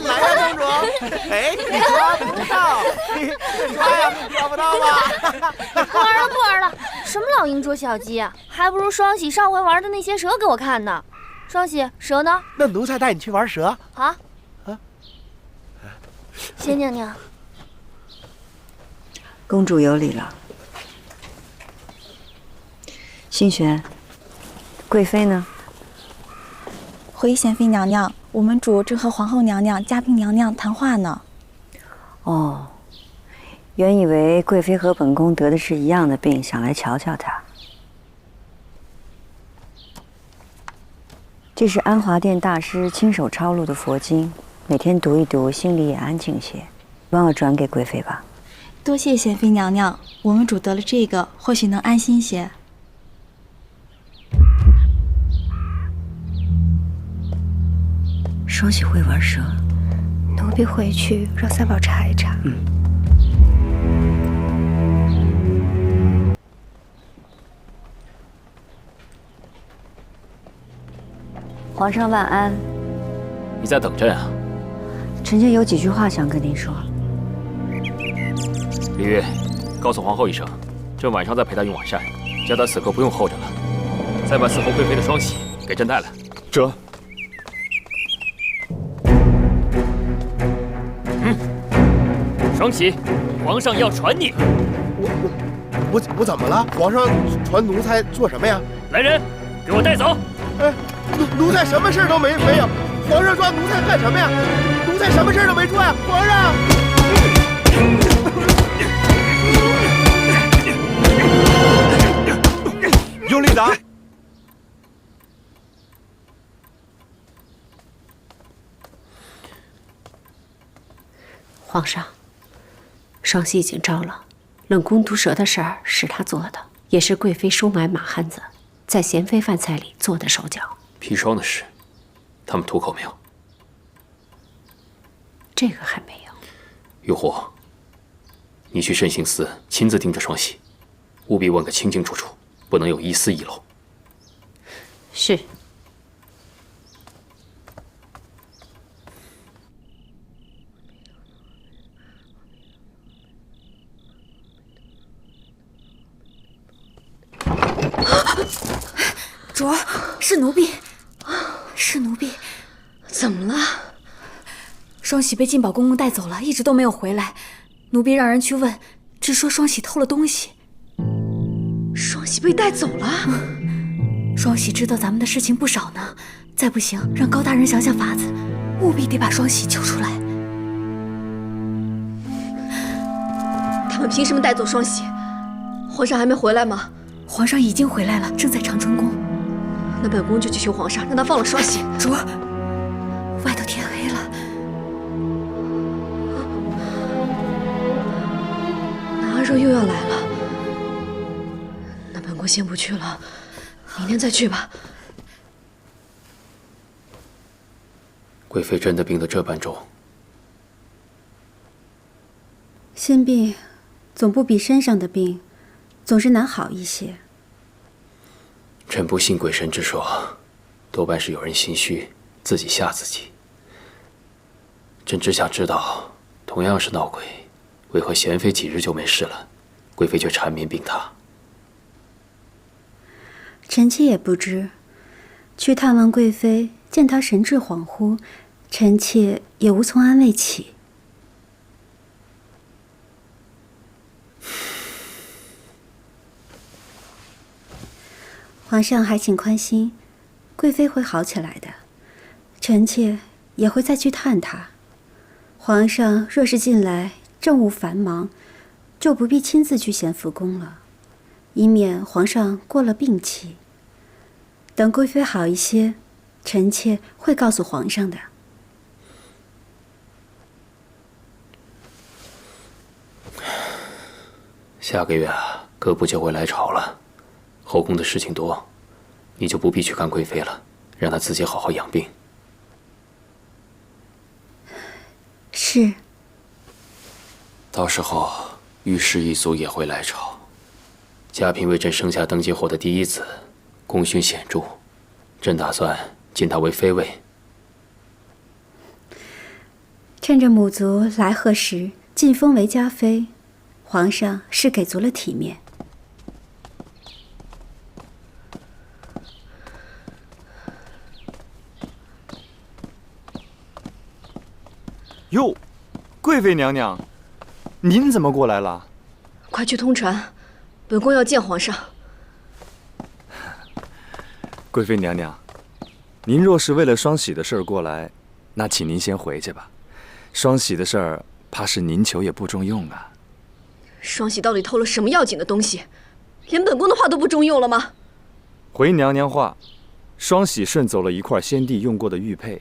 来呀，公主！哎，你抓不到，抓呀，抓不到吧？不玩了，不玩了！什么老鹰捉小鸡啊，还不如双喜上回玩的那些蛇给我看呢。双喜，蛇呢？那奴才带你去玩蛇。好。先娘娘。公主有礼了。信玄，贵妃呢？回贤妃娘娘，我们主正和皇后娘娘、嘉宾娘娘谈话呢。哦，原以为贵妃和本宫得的是一样的病，想来瞧瞧她。这是安华殿大师亲手抄录的佛经，每天读一读，心里也安静些。帮我转给贵妃吧。多谢贤妃娘娘，我们主得了这个，或许能安心些。双喜会玩蛇，奴婢回去让三宝查一查。皇上万安。你在等朕啊？臣妾有几句话想跟您说。李煜，告诉皇后一声，朕晚上再陪她用晚膳，叫她此刻不用候着了。再把伺候贵妃的双喜给朕带来。这。双喜，皇上要传你。我怎么了？皇上传奴才做什么呀？来人，给我带走！哎，奴才什么事都没有。皇上抓奴才干什么呀？奴才什么事都没做呀！皇上。用力打！皇上，双喜已经招了，冷宫毒蛇的事儿是他做的，也是贵妃收买马汉子，在贤妃饭菜里做的手脚。砒霜的事，他们吐口没有？这个还没有。玉虎，你去慎刑司亲自盯着双喜，务必问个清清楚楚，不能有一丝遗漏。是。主儿，是奴婢，是奴婢。怎么了？双喜被进宝公公带走了，一直都没有回来。奴婢让人去问，只说双喜偷了东西。双喜被带走了？双喜知道咱们的事情不少呢，再不行，让高大人想想法子，务必得把双喜救出来。他们凭什么带走双喜？皇上还没回来吗？皇上已经回来了，正在长春宫。那本宫就去求皇上，让他放了双喜。主儿，外头天黑了，那阿热又要来了。那本宫先不去了，明天再去吧。贵妃真的病得这般重？心病总不比身上的病总是难好一些。朕不信鬼神之说，多半是有人心虚，自己吓自己。朕只想知道，同样是闹鬼，为何贤妃几日就没事了，贵妃却缠绵病榻？臣妾也不知。去探望贵妃，见她神志恍惚，臣妾也无从安慰起。皇上还请宽心，贵妃会好起来的。臣妾也会再去探她。皇上若是近来政务繁忙，就不必亲自去咸福宫了，以免皇上过了病期。等贵妃好一些，臣妾会告诉皇上的。下个月啊，各部就会来朝了。后宫的事情多，你就不必去看贵妃了，让她自己好好养病。是。到时候御史一族也会来朝。嘉嫔为朕生下登基后的第一子，功勋显著，朕打算晋她为妃尉。趁着母族来贺时，晋封为嘉妃，皇上是给足了体面。哟，贵妃娘娘，您怎么过来了？快去通传，本宫要见皇上。贵妃娘娘，您若是为了双喜的事儿过来，那请您先回去吧。双喜的事儿，怕是您求也不中用啊。双喜到底偷了什么要紧的东西？连本宫的话都不中用了吗？回娘娘话，双喜顺走了一块先帝用过的玉佩，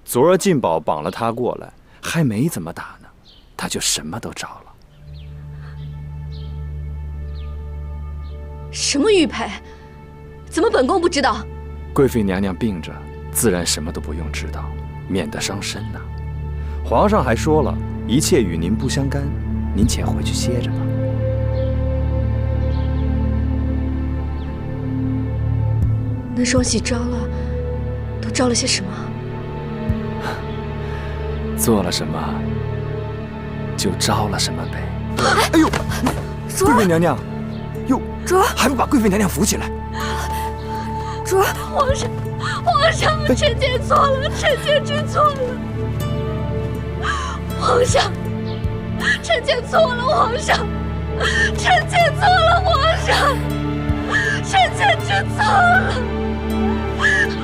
昨儿进宝绑了他过来，还没怎么打呢，他就什么都着了。什么玉佩？怎么本宫不知道？贵妃娘娘病着，自然什么都不用知道，免得伤身呐。皇上还说了，一切与您不相干，您且回去歇着吧。那双喜招了，都招了些什么？做了什么，就招了什么呗。哎呦，贵妃娘娘，哟，还不把贵妃娘娘扶起来？皇上，臣妾错了，臣妾知错了。皇上，臣妾错了，皇上，臣妾错了，皇上，臣妾知错了。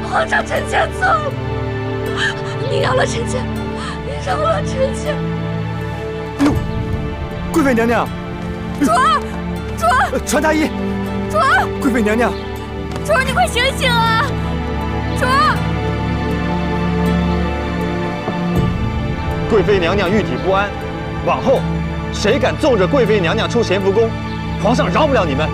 皇上，臣妾错了，你饶了臣妾，你饶了臣妾。哟，贵妃娘娘，主儿，传太医，主儿，贵妃娘娘。主儿，你快醒醒啊！主儿，贵妃娘娘玉体不安，往后谁敢纵着贵妃娘娘出咸福宫，皇上饶不了你们。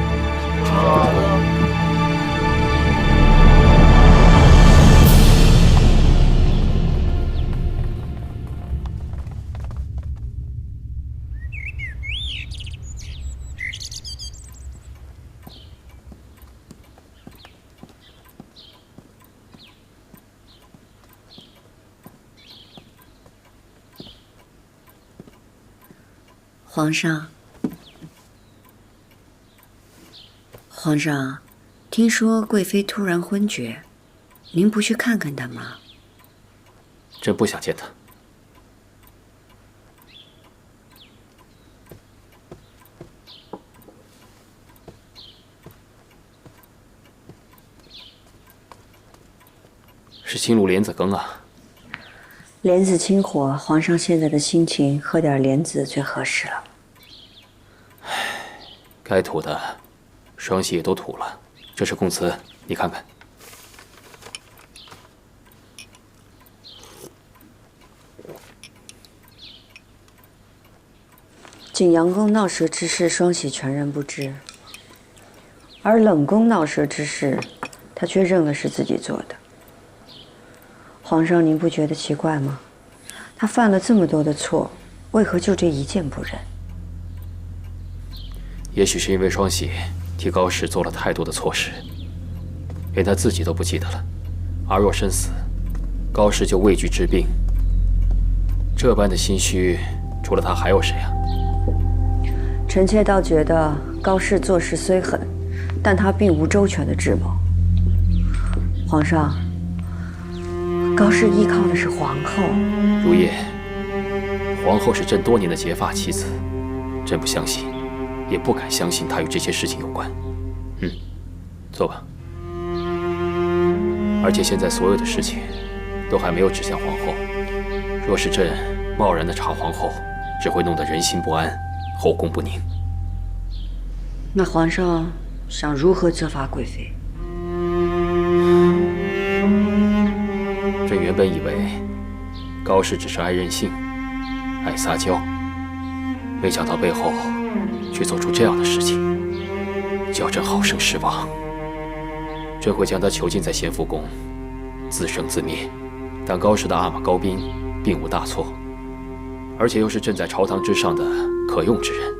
皇上，听说贵妃突然昏厥，您不去看看她吗？朕不想见她。是清炉莲子羹啊。莲子清火，皇上现在的心情，喝点莲子最合适了。该吐的，双喜也都吐了。这是供词，你看看。景阳宫闹蛇之事，双喜全然不知；而冷宫闹蛇之事，他却认为是自己做的。皇上，您不觉得奇怪吗？他犯了这么多的错，为何就这一件不认？也许是因为双喜替高氏做了太多的错事，连他自己都不记得了。而若身死，高氏就畏惧治病。这般的心虚，除了他还有谁啊？臣妾倒觉得高氏做事虽狠，但他并无周全的智谋。皇上，高氏依靠的是皇后。如叶，皇后是朕多年的结发妻子，朕不相信，也不敢相信她与这些事情有关。坐吧。而且现在所有的事情都还没有指向皇后，若是朕贸然的查皇后，只会弄得人心不安，后宫不宁。那皇上想如何责罚贵妃？朕原本以为高氏只是爱任性、爱撒娇，没想到背后却做出这样的事情，叫朕好生失望。朕会将她囚禁在咸福宫，自生自灭。但高氏的阿玛高斌并无大错，而且又是朕在朝堂之上的可用之人，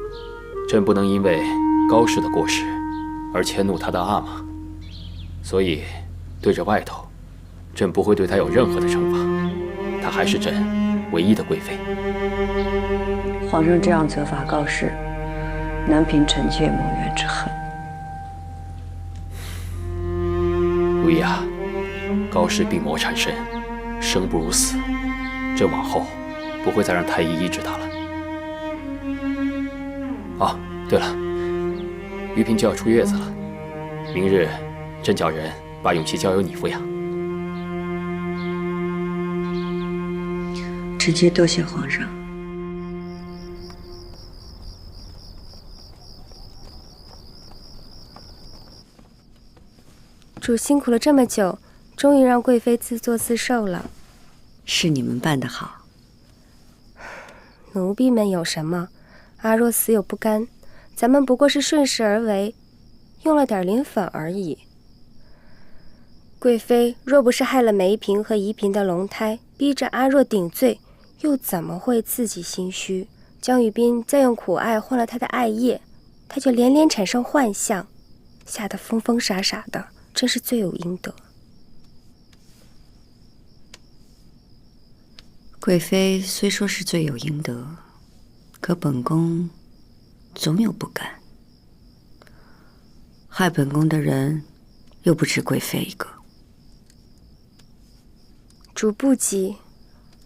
朕不能因为高氏的过失而迁怒他的阿玛，所以对着外头，朕不会对他有任何的惩罚。他还是朕唯一的贵妃。皇上这样责罚高氏，难平臣妾蒙冤之恨。如意啊，高氏病魔缠身，生不如死，这往后不会再让太医医治她了。哦，对了，玉嫔就要出月子了，明日朕叫人把永琪交由你抚养。臣妾多谢皇上。主辛苦了这么久，终于让贵妃自作自受了。是你们办得好。奴婢们有什么？阿若死有不甘，咱们不过是顺势而为，用了点磷粉而已。贵妃若不是害了梅嫔和宜嫔的龙胎，逼着阿若顶罪，又怎么会自己心虚？江雨斌再用苦爱换了他的爱液，他就连连产生幻象，吓得疯疯傻傻的，真是罪有应得。贵妃虽说是罪有应得，可本宫总有不甘。害本宫的人又不止贵妃一个。主不急，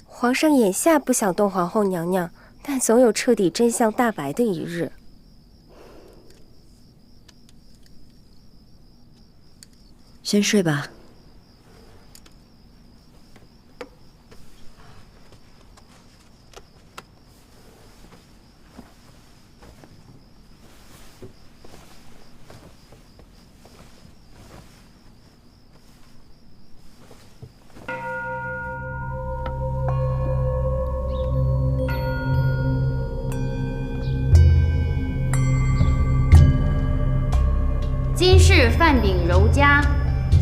皇上眼下不想动皇后娘娘，但总有彻底真相大白的一日。先睡吧。今世范秉柔家，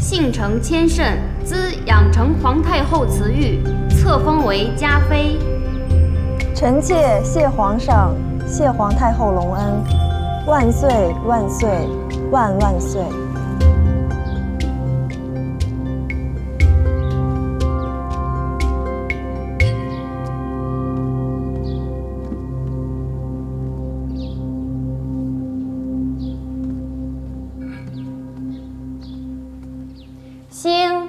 姓承谦慎，兹养成皇太后慈玉，册封为嘉妃。臣妾谢皇上，谢皇太后隆恩，万岁万岁万万岁。兴。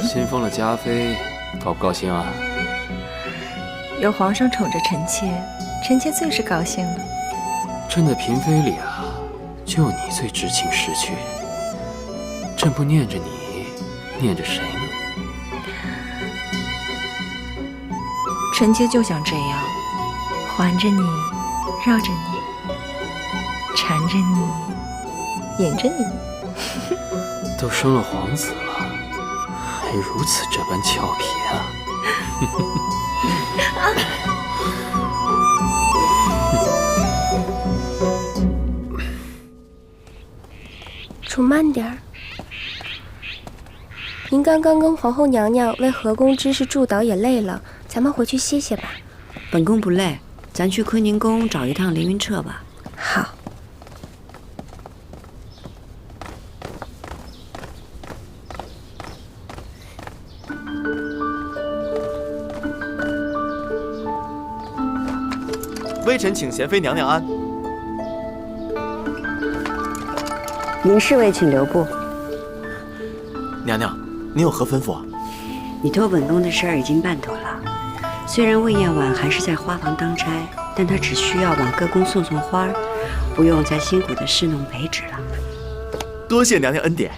新封了嘉妃，高不高兴啊？有皇上宠着臣妾，臣妾最是高兴了。朕的嫔妃里啊，就你最知情识趣。朕不念着你，念着谁呢？臣妾就想这样，环着你，绕着你，缠着你，引着你。都生了皇子了，还如此这般俏皮啊！主慢点儿。您刚刚跟皇后娘娘为河宫之事祝祷也累了，咱们回去歇歇吧。本宫不累，咱去坤宁宫找一趟凌云彻吧。好。微臣请贤妃娘娘安。您侍卫请留步。娘娘，您有何吩咐？你托本宫的事儿已经办妥了，虽然魏燕婉还是在花房当差，但他只需要往歌宫送送花，不用再辛苦的侍弄北旨了。多谢娘娘恩典。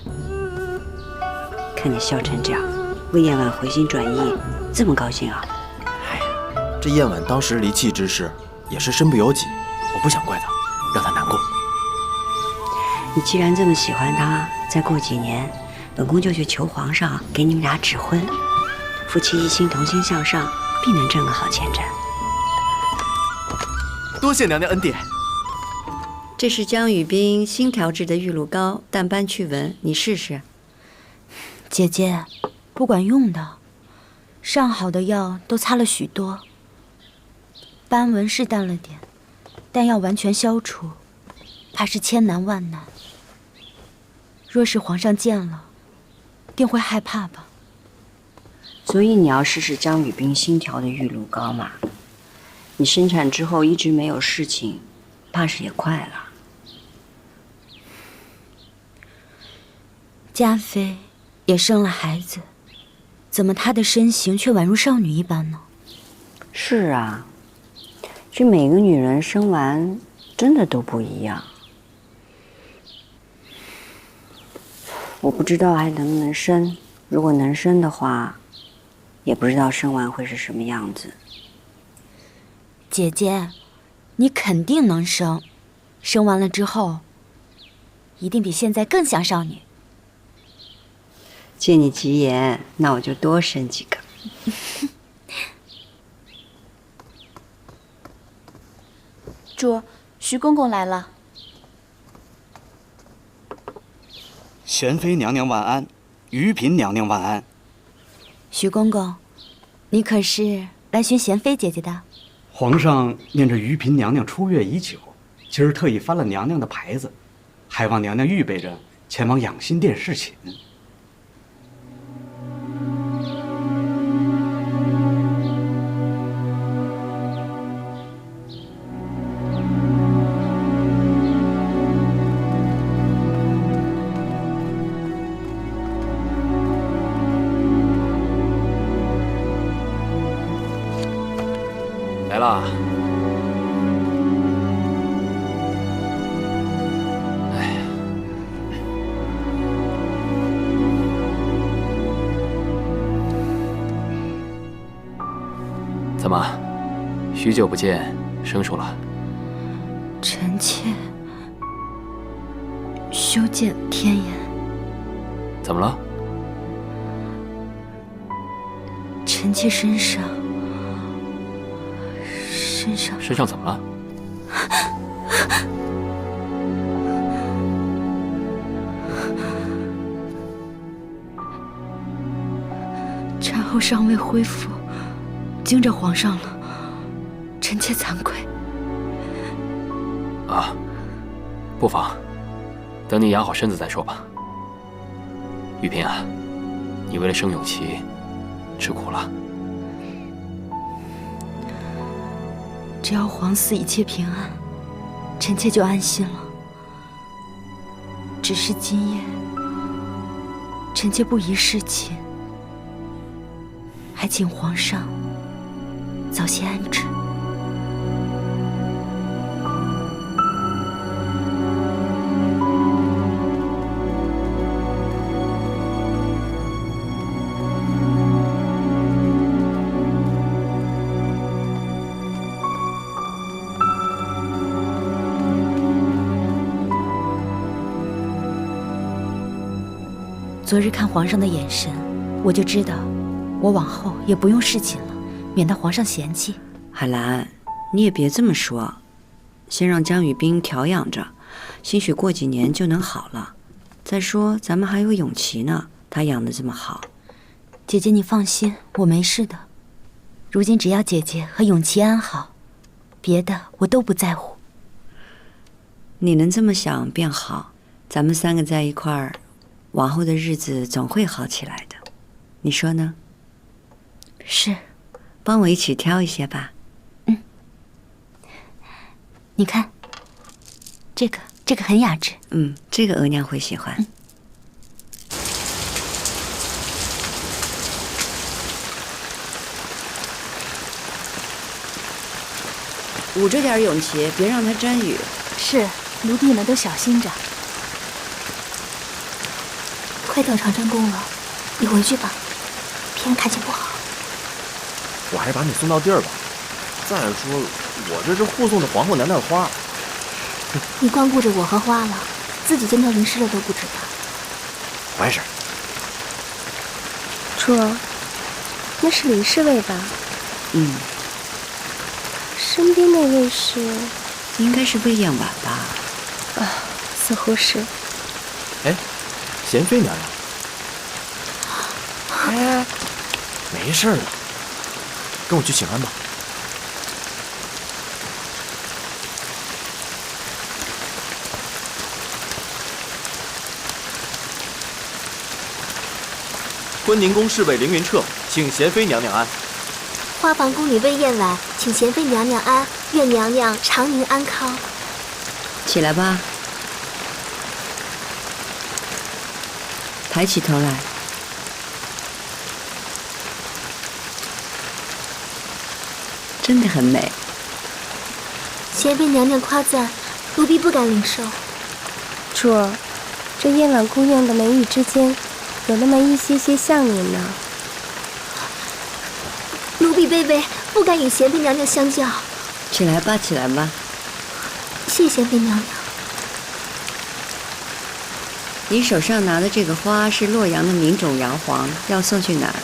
看你笑成这样，魏燕婉回心转意，这么高兴啊？哎呀，这燕婉当时离弃之事也是身不由己，我不想怪她，让她难过。你既然这么喜欢他，再过几年，本宫就去求皇上给你们俩指婚，夫妻一心同心向上，必能挣个好前程。多谢娘娘恩典。这是江雨冰新调制的玉露膏，淡斑去纹，你试试。姐姐，不管用的，上好的药都擦了许多，斑纹是淡了点，但要完全消除，怕是千难万难。若是皇上见了，定会害怕吧。所以你要试试江雨冰新调的玉露膏嘛。你生产之后一直没有事情，怕是也快了。嘉妃也生了孩子，怎么她的身形却宛如少女一般呢？是啊，这每个女人生完真的都不一样。我不知道还能不能生，如果能生的话，也不知道生完会是什么样子。姐姐，你肯定能生，生完了之后，一定比现在更像少女。借你吉言，那我就多生几个。主，徐公公来了。贤妃娘娘晚安，余嫔娘娘晚安。徐公公，你可是来寻贤妃姐姐的？皇上念着余嫔娘娘出月已久，今儿特意翻了娘娘的牌子，还望娘娘预备着前往养心殿侍寝。来啦！哎呀，怎么，许久不见，生疏了？臣妾修建天颜。怎么了？臣妾身上身上怎么了？产后尚未恢复，惊着皇上了，臣妾惭愧。啊，不妨，等你养好身子再说吧。玉嫔啊，你为了生永琪，吃苦了。只要皇嗣一切平安，臣妾就安心了。只是今夜，臣妾不宜侍寝，还请皇上早些安置。昨日看皇上的眼神，我就知道，我往后也不用侍寝了，免得皇上嫌弃。海兰，你也别这么说，先让江雨冰调养着，兴许过几年就能好了。再说咱们还有永琪呢，他养得这么好。姐姐你放心，我没事的。如今只要姐姐和永琪安好，别的我都不在乎。你能这么想便好，咱们三个在一块儿，往后的日子总会好起来的，你说呢？是，帮我一起挑一些吧。嗯，你看，这个很雅致。嗯，这个额娘会喜欢。捂着点永琪，别让他沾雨。是，奴婢们都小心着。快到长春宫了，你回去吧，别人看见不好。我还是把你送到地儿吧。再说，我这是护送着皇后娘娘的花。你光顾着我和花了，自己见到淋湿了都不知道。完事儿。初儿，那是林侍卫吧？嗯。身边那位是？应该是魏样婉吧？啊，似乎是。哎，贤妃娘娘。哎，没事的，跟我去请安吧。坤宁宫侍卫凌云彻，请贤妃娘娘安。花房宫女魏燕婉，请贤妃娘娘安，愿娘娘长宁安康。起来吧，抬起头来。真的很美。贤妃娘娘夸赞，奴婢不敢领受。初儿，这燕婉姑娘的眉宇之间，有那么一些些像你呢。奴婢卑微，不敢与贤妃娘娘相较。起来吧，起来吧。谢贤妃娘娘。你手上拿的这个花是洛阳的名种瑶皇，要送去哪儿？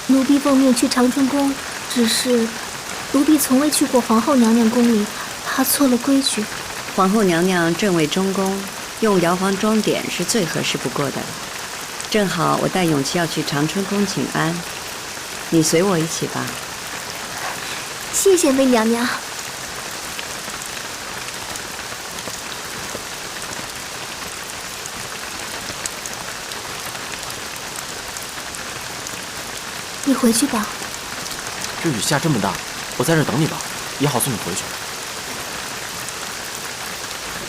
奴婢奉命去长春宫，只是奴婢从未去过皇后娘娘宫里，怕错了规矩。皇后娘娘正位中宫，用瑶皇装点是最合适不过的了。正好我带永琪要去长春宫请安，你随我一起吧。谢贤妃娘娘。你回去吧。这雨下这么大，我在这等你吧，也好送你回去。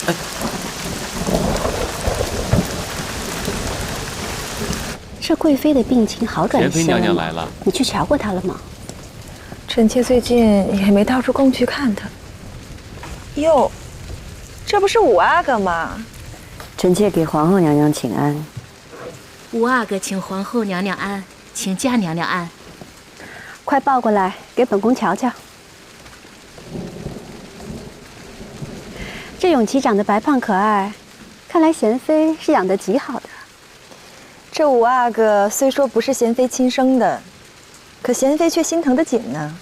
哎，这贵妃的病情好转一些了吗？贤妃娘娘来了，你去瞧过她了吗？臣妾最近也没到处宫去看她。哟，这不是五阿哥吗？臣妾给皇后娘娘请安。五阿哥请皇后娘娘安，请嘉娘娘安。快抱过来给本宫瞧瞧。这永琪长得白胖可爱，看来贤妃是养得极好的。这五阿哥虽说不是贤妃亲生的，可贤妃却心疼得紧呢。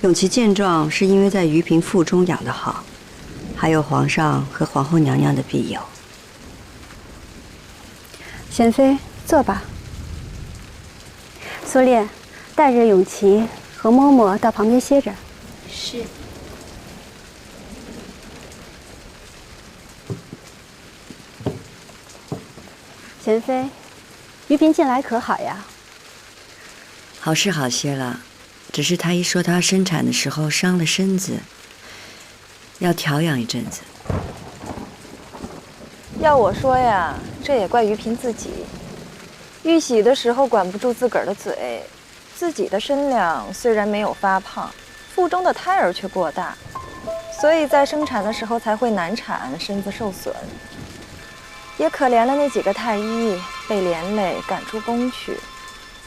永琪健壮是因为在余嫔腹中养得好，还有皇上和皇后娘娘的庇佑。贤妃，坐吧。苏烈，带着永琪和嬷嬷到旁边歇着。是。贤妃，余嫔近来可好呀？好是好些了，只是太医说她生产的时候伤了身子，要调养一阵子。要我说呀，这也怪余嫔自己。玉玺的时候管不住自个儿的嘴，自己的身量虽然没有发胖，腹中的胎儿却过大，所以在生产的时候才会难产，身子受损。也可怜了那几个太医，被连累赶出宫去。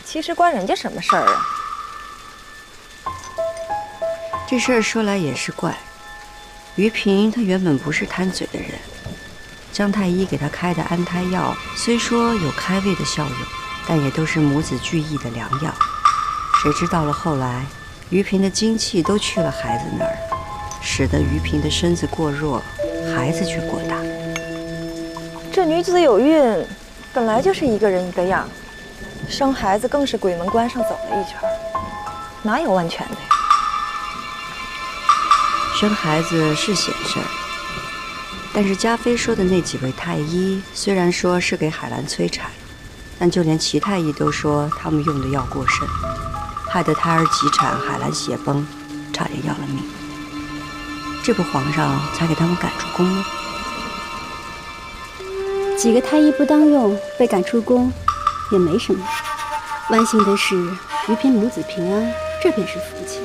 其实关人家什么事儿啊？这事儿说来也是怪，余嫔她原本不是贪嘴的人，张太医给她开的安胎药虽说有开胃的效用，但也都是母子俱益的良药。谁知到了后来，余嫔的精气都去了孩子那儿，使得余嫔的身子过弱，孩子却过大。这女子有孕，本来就是一个人一个样，生孩子更是鬼门关上走了一圈，哪有完全的呀？生孩子是险事儿，但是嘉妃说的那几位太医，虽然说是给海兰催产，但就连齐太医都说他们用的药过甚，害得胎儿急产，海兰血崩，差点要了命。这不皇上才给他们赶出宫吗？几个太医不当用，被赶出宫，也没什么。万幸的是，余嫔母子平安，这便是福气。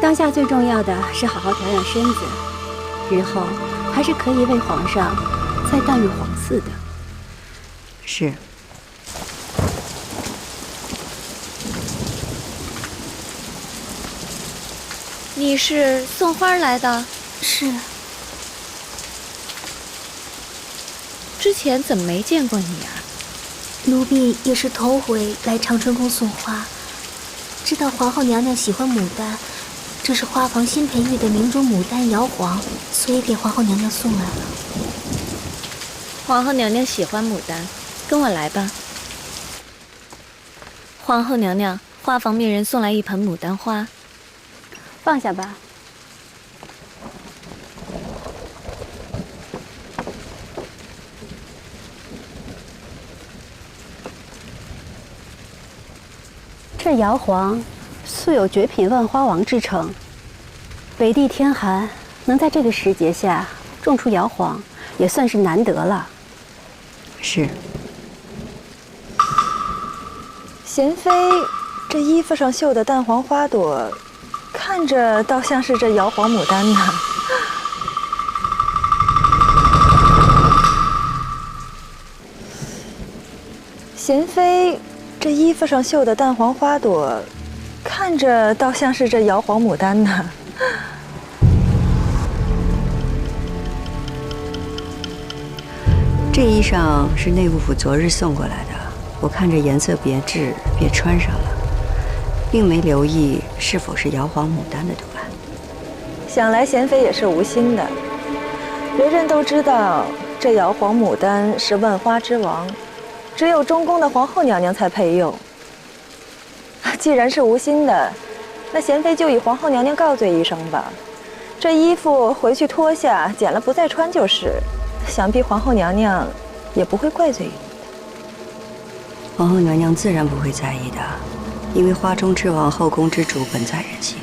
当下最重要的是好好调养身子，日后还是可以为皇上再诞育皇嗣的。是。你是送花来的？是。之前怎么没见过你啊？奴婢也是头回来长春宫送花，知道皇后娘娘喜欢牡丹，这是花房新培育的名种牡丹瑶皇，所以给皇后娘娘送来了。皇后娘娘喜欢牡丹，跟我来吧。皇后娘娘，花房命人送来一盆牡丹花。放下吧。这瑶皇素有绝品万花王之称，北地天寒，能在这个时节下种出瑶皇，也算是难得了。是。贤妃，这衣服上绣的淡黄花朵，看着倒像是这瑶皇牡丹呢。贤妃，这衣服上绣的淡黄花朵，看着倒像是这瑶皇牡丹呢。这衣裳是内务府昨日送过来的，我看着颜色别致，便穿上了，并没留意是否是瑶皇牡丹的图案。想来贤妃也是无心的，人人都知道这瑶皇牡丹是万花之王，只有中宫的皇后娘娘才配用。既然是无心的，那贤妃就以皇后娘娘告罪一声吧。这衣服回去脱下，剪了不再穿就是。想必皇后娘娘也不会怪罪于你的。皇后娘娘自然不会在意的，因为花中之王、后宫之主本在人心。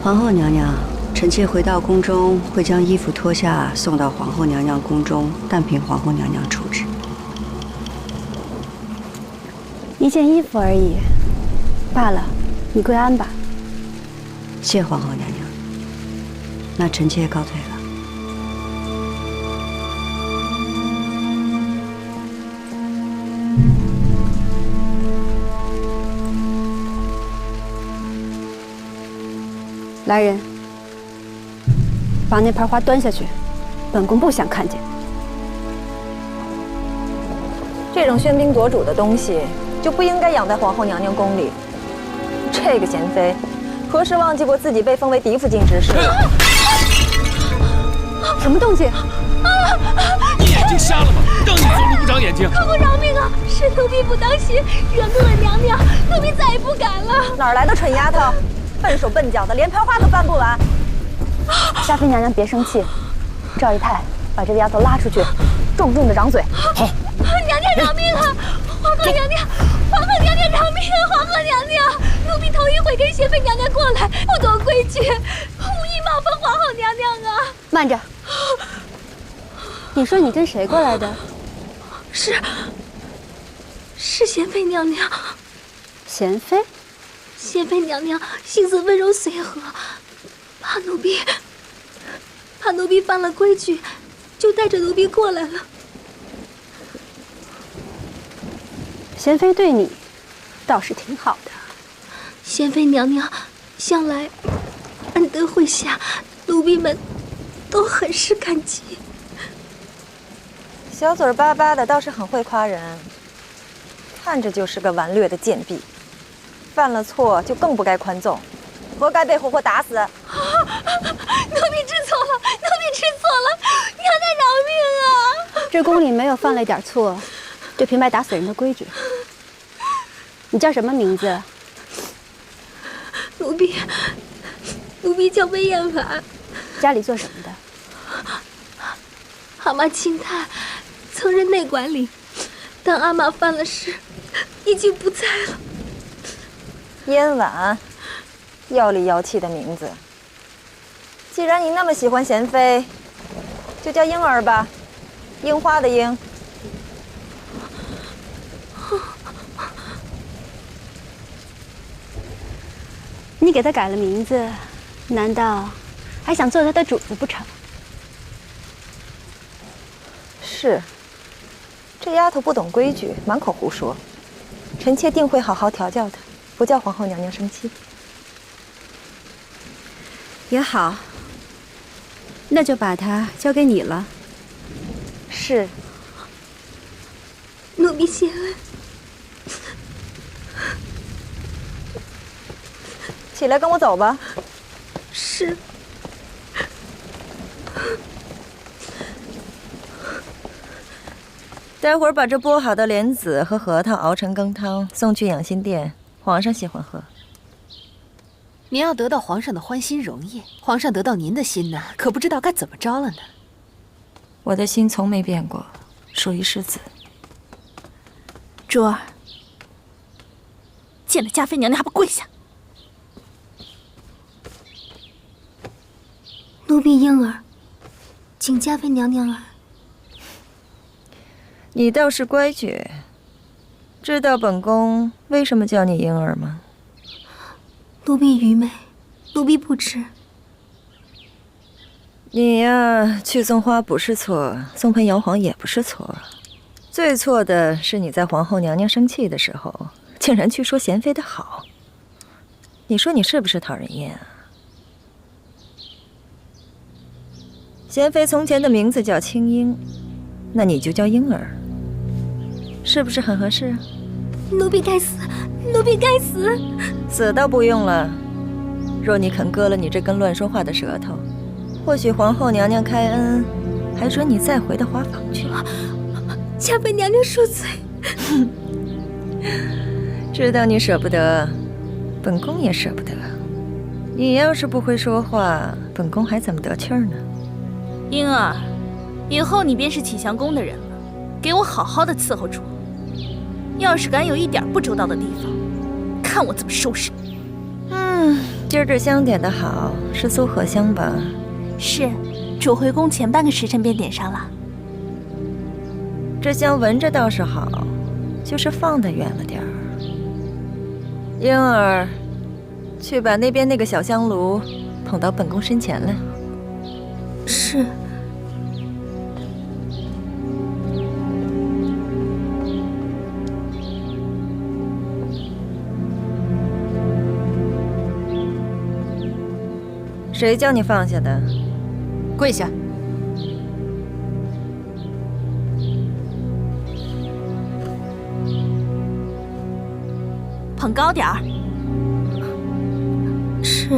皇后娘娘，臣妾回到宫中，会将衣服脱下送到皇后娘娘宫中，但凭皇后娘娘处置。一件衣服而已，罢了，你归安吧。谢皇后娘娘，那臣妾告退了。来人，把那盆花端下去，本宫不想看见。这种喧宾夺主的东西，就不应该养在皇后娘娘宫里。这个贤妃，何时忘记过自己被封为嫡福晋之事？什么东西？你眼睛瞎了吗？让你走路不长眼睛！公公饶命啊！是奴婢不当心，惹怒了娘娘，奴婢再也不敢了。哪来的蠢丫头，笨手笨脚的，连盆花都翻不完。嘉妃娘娘别生气，赵姨太把这个丫头拉出去，重重的掌嘴。好。娘娘饶命啊！皇后娘娘，皇后娘娘饶命啊！皇后娘娘，奴婢头一回跟贤妃娘娘过来，不懂规矩，无意冒犯皇后娘娘啊！慢着，你说你跟谁过来的？是贤妃娘娘。贤妃？贤妃娘娘性子温柔随和，怕奴婢犯了规矩，就带着奴婢过来了。贤妃对你倒是挺好的。贤妃娘娘向来恩德惠下，奴婢们都很是感激。小嘴巴巴的倒是很会夸人，看着就是个顽劣的贱婢，犯了错就更不该宽纵，活该被活活打死。奴婢知错了，奴婢知错了，娘娘饶命啊！这宫里没有犯了一点错就平白打死人的规矩。你叫什么名字？奴婢叫魏艳婉。家里做什么的？阿妈清太曾任内管理，但阿妈犯了事，已经不在了。嫣婉，妖里妖气的名字。既然你那么喜欢贤妃，就叫莺儿吧，樱花的樱。你给她改了名字，难道还想做她的主子不成？是，这丫头不懂规矩，满口胡说。臣妾定会好好调教她，不叫皇后娘娘生气。也好，那就把她交给你了。是。奴婢谢恩。起来，跟我走吧。是。待会儿把这剥好的莲子和核桃熬成羹汤，送去养心殿，皇上喜欢喝。您要得到皇上的欢心容颜，皇上得到您的心呢，可不知道该怎么着了呢。我的心从没变过，属于世子。珠儿，见了嘉妃娘娘还不跪下！奴婢莺儿，请嘉妃娘娘儿。你倒是乖觉，知道本宫为什么叫你莺儿吗？奴婢愚昧，奴婢不知。你呀，去送花不是错，送盆摇黄也不是错，最错的是你在皇后娘娘生气的时候，竟然去说娴妃的好。你说你是不是讨人厌啊？娴妃从前的名字叫青樱，那你就叫莺儿，是不是很合适？奴婢该死，奴婢该死。死倒不用了，若你肯割了你这根乱说话的舌头，或许皇后娘娘开恩，还准你再回到花房去。嘉妃娘娘恕罪。知道你舍不得，本宫也舍不得。你要是不会说话，本宫还怎么得气儿呢？莺儿，以后你便是启祥宫的人了，给我好好的伺候住。要是敢有一点不周到的地方，看我怎么收拾你。今儿这香点的好，是酥荷香吧？是，主回宫前半个时辰便点上了。这香闻着倒是好，就是放得远了点儿。莺儿，去把那边那个小香炉捧到本宫身前来。是。谁叫你放下的？跪下。捧高点儿。是。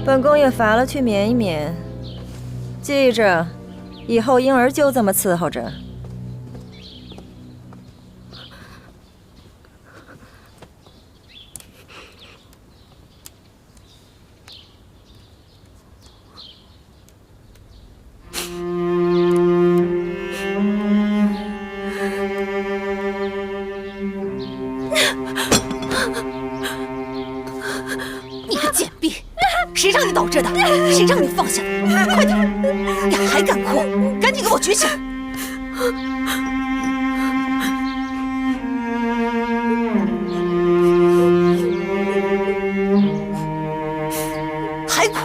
本宫也乏了，去眠一眠。记着，以后莺儿就这么伺候着。你个贱婢，谁让你倒这的？谁让你放下的？快点！你还敢哭？赶紧给我举起来！还哭？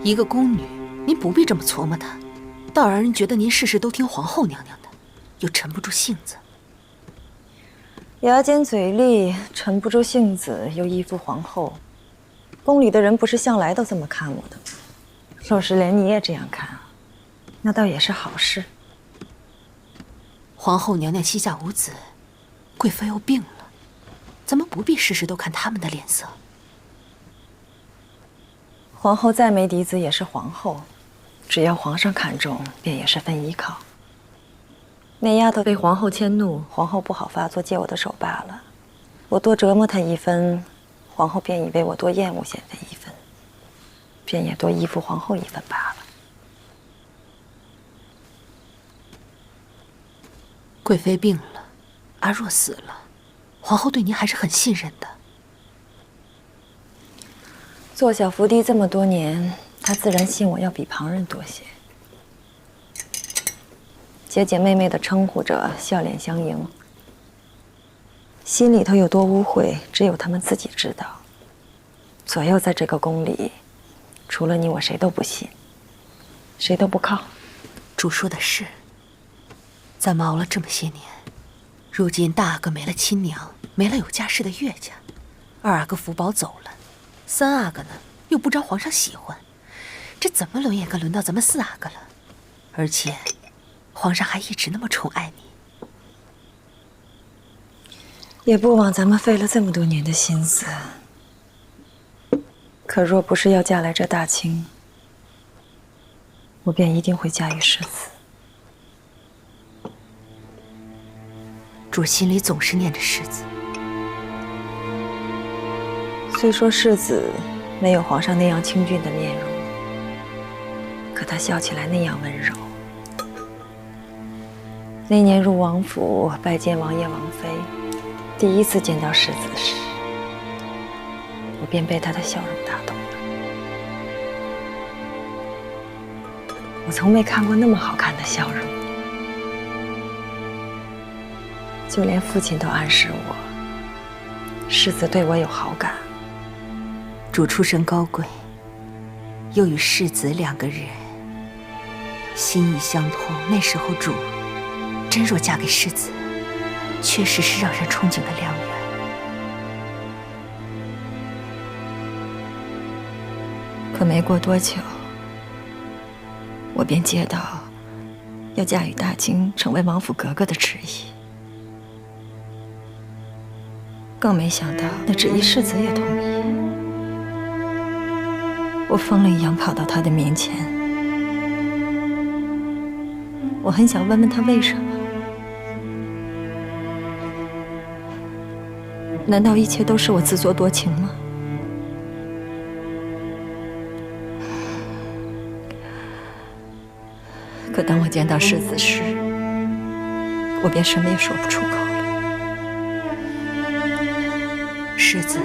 一个宫女，您不必这么琢磨她，倒让人觉得您事事都听皇后娘娘的，又沉不住性子。牙尖嘴利，沉不住性子，又依附皇后。宫里的人不是向来都这么看我的吗？若是连你也这样看，那倒也是好事。皇后娘娘膝下无子，贵妃又病了，咱们不必事事都看他们的脸色。皇后再没嫡子也是皇后，只要皇上看重，便也是份依靠。那丫头被皇后迁怒，皇后不好发作，借我的手罢了。我多折磨她一分，皇后便以为我多厌恶娴妃一分，便也多依附皇后一分罢了。贵妃病了，阿若死了，皇后对您还是很信任的。做小伏低这么多年，她自然信我要比旁人多些。姐姐妹妹的称呼着，笑脸相迎。心里头有多污秽，只有他们自己知道。左右在这个宫里，除了你，我谁都不信，谁都不靠。主说的是，咱们熬了这么些年，如今大阿哥没了亲娘，没了有家室的岳家，二阿哥福宝走了，三阿哥呢又不招皇上喜欢，这怎么轮也该轮到咱们四阿哥了？而且，皇上还一直那么宠爱你。也不枉咱们费了这么多年的心思。可若不是要嫁来这大清，我便一定会嫁与世子。主心里总是念着世子。虽说世子没有皇上那样清俊的面容，可他笑起来那样温柔。那年入王府拜见王爷王妃，第一次见到世子时，我便被他的笑容打动了。我从没看过那么好看的笑容，就连父亲都暗示我，世子对我有好感。主出身高贵，又与世子两个人心意相通，那时候主真若嫁给世子，确实是让人憧憬的良缘。可没过多久，我便接到要嫁与大清，成为王府格格的旨意。更没想到，那旨意世子也同意。我疯了一样跑到他的面前，我很想问问他为什么。难道一切都是我自作多情吗？可当我见到世子时，我便什么也说不出口了。世子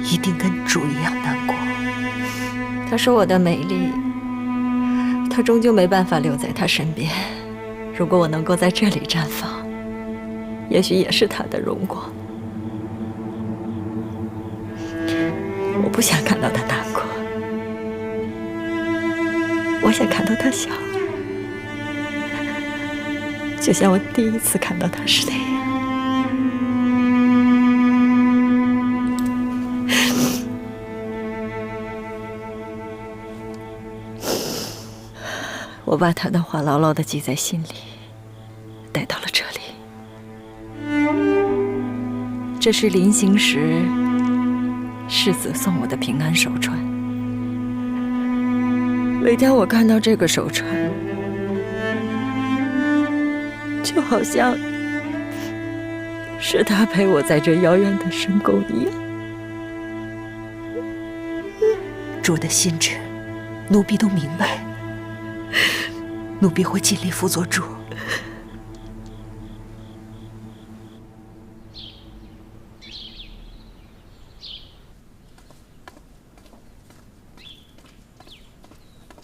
一定跟主一样难过。他说我的美丽，他终究没办法留在他身边。如果我能够在这里绽放，也许也是他的荣光。我不想看到他难过，我想看到他笑，就像我第一次看到他时那样。我把他的话牢牢地记在心里，带到了这里。这是临行时世子送我的平安手串。每当我看到这个手串，就好像是他陪我在这遥远的深沟一样。主的心志，奴婢都明白。奴婢会尽力辅佐主。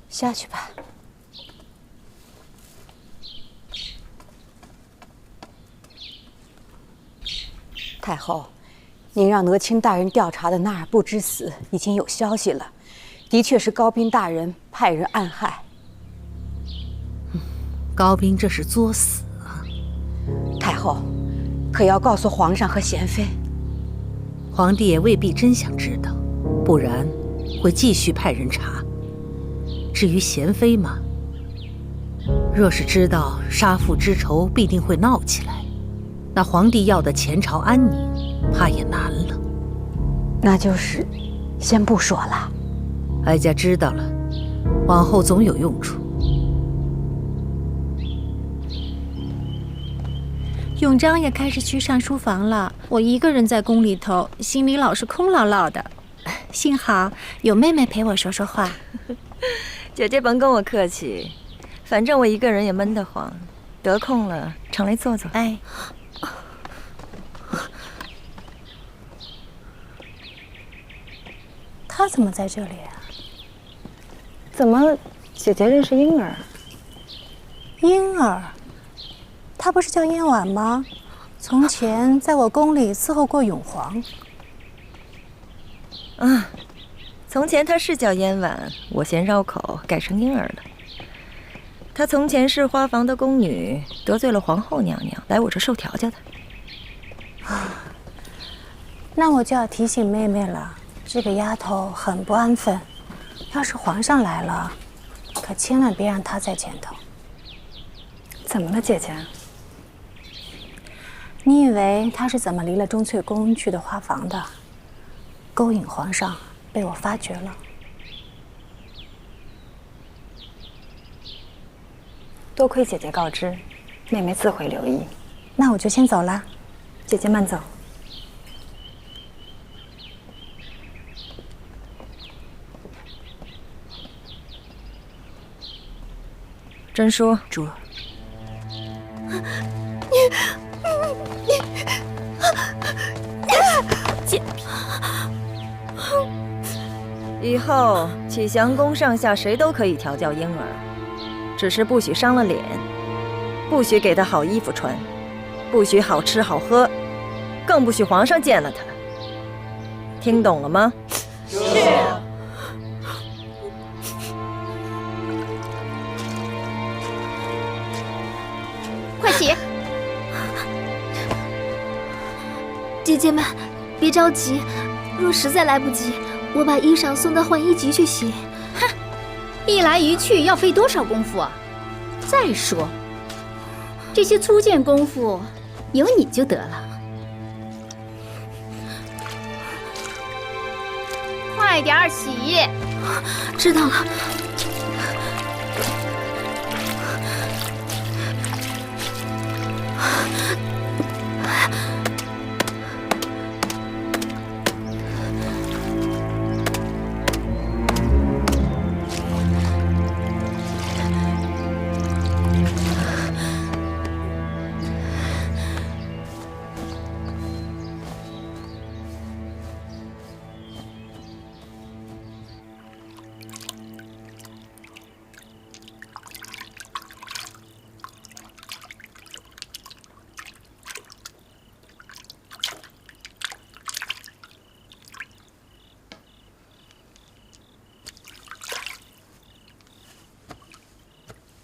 下去吧。太后，您让德清大人调查的纳尔布之死已经有消息了，的确是高斌大人派人暗害。高斌这是作死啊！太后，可要告诉皇上和贤妃。皇帝也未必真想知道，不然会继续派人查。至于贤妃嘛，若是知道杀父之仇必定会闹起来，那皇帝要的前朝安宁，怕也难了。那就是先不说了。哀家知道了，往后总有用处。永璋也开始去上书房了，我一个人在宫里头，心里老是空落落的。幸好有妹妹陪我说说话。姐姐甭跟我客气，反正我一个人也闷得慌，得空了常来坐坐。哎，他怎么在这里啊？怎么，姐姐认识婴儿？婴儿，他不是叫燕婉吗？从前在我宫里伺候过永皇。啊，从前他是叫燕婉，我嫌绕口，改成婴儿了。他从前是花房的宫女，得罪了皇后娘娘，来我这受调教的。那我就要提醒妹妹了，这个丫头很不安分，要是皇上来了，可千万别让她在前头。怎么了，姐姐？你以为她是怎么离了钟粹宫去的花房的？勾引皇上，被我发觉了。多亏姐姐告知，妹妹自会留意。那我就先走了，姐姐慢走。真叔，主儿，贱婢！以后启祥宫上下谁都可以调教婴儿，只是不许伤了脸，不许给他好衣服穿，不许好吃好喝，更不许皇上见了他。听懂了吗？是。快起！姐姐们，别着急，若实在来不及，我把衣裳送到浣衣局去洗。哼，一来一去要费多少功夫啊？再说，这些粗贱功夫有你就得了。快点洗！知道了。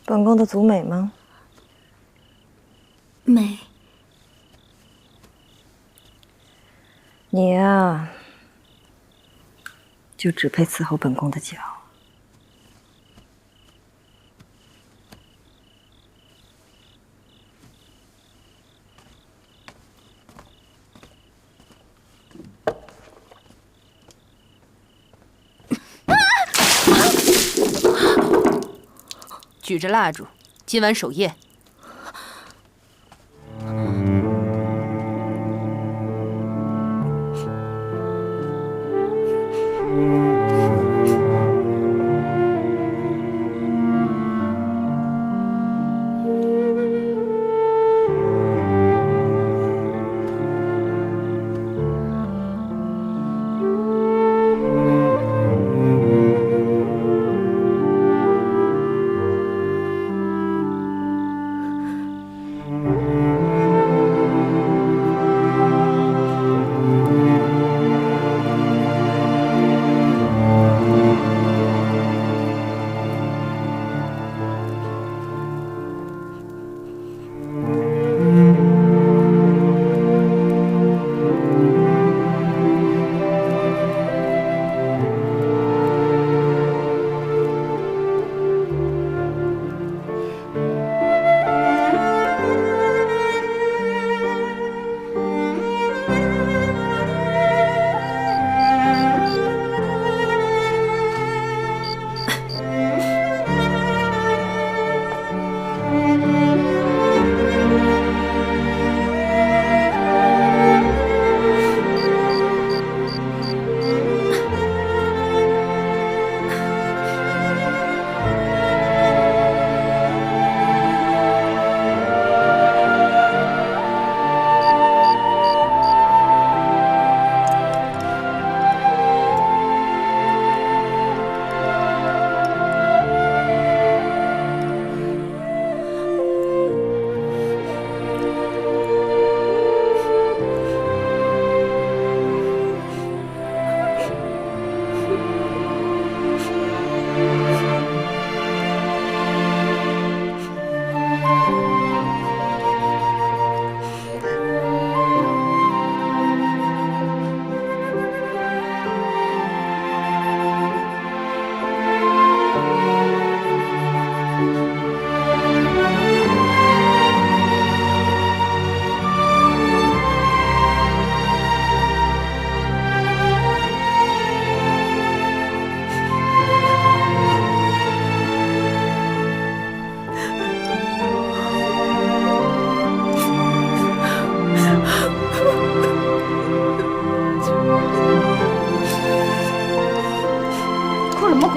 本宫的祖美吗？美。你呀，就只配伺候本宫的脚。举着蜡烛，今晚守夜。